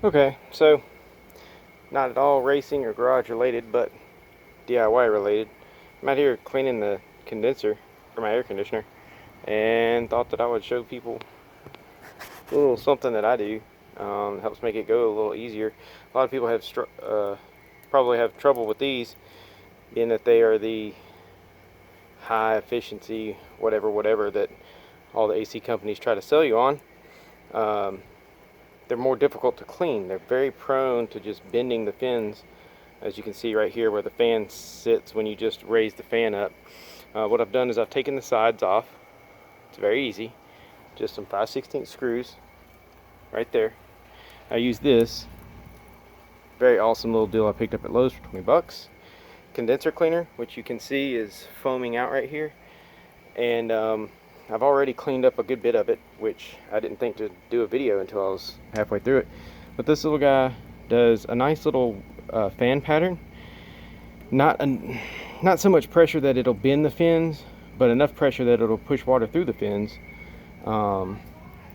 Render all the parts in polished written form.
Okay, so not at all racing or garage related, but DIY related. I'm out here cleaning the condenser for my air conditioner and thought that I would show people a little something that I do. Helps make it go a little easier. A lot of people have probably have trouble with these, being that they are the high efficiency whatever that all the AC companies try to sell you on. They're more difficult to clean. They're very prone to just bending the fins, as you can see right here where the fan sits when you just raise the fan up. What I've done is I've taken the sides off. It's very easy. Just some 5/16 screws right there. I use this very awesome little deal I picked up at Lowe's for 20 bucks. Condenser cleaner, which you can see is foaming out right here. And I've already cleaned up a good bit of it, which I didn't think to do a video until I was halfway through it. But this little guy does a nice little fan pattern. Not so much pressure that it'll bend the fins, but enough pressure that it'll push water through the fins.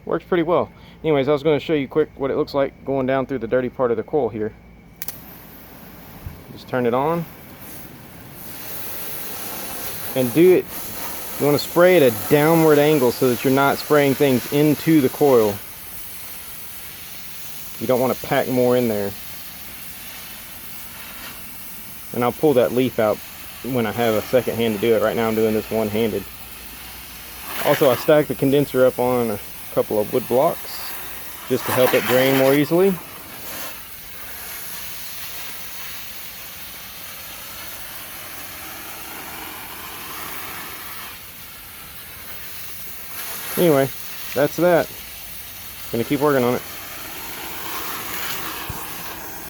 Works pretty well. Anyways, I was going to show you quick what it looks like going down through the dirty part of the coil here. Just turn it on and do it. You want to spray at a downward angle so that you're not spraying things into the coil. You don't want to pack more in there. And I'll pull that leaf out when I have a second hand to do it. Right now I'm doing this one-handed. Also, I stacked the condenser up on a couple of wood blocks just to help it drain more easily. Anyway, that's that. Gonna keep working on it.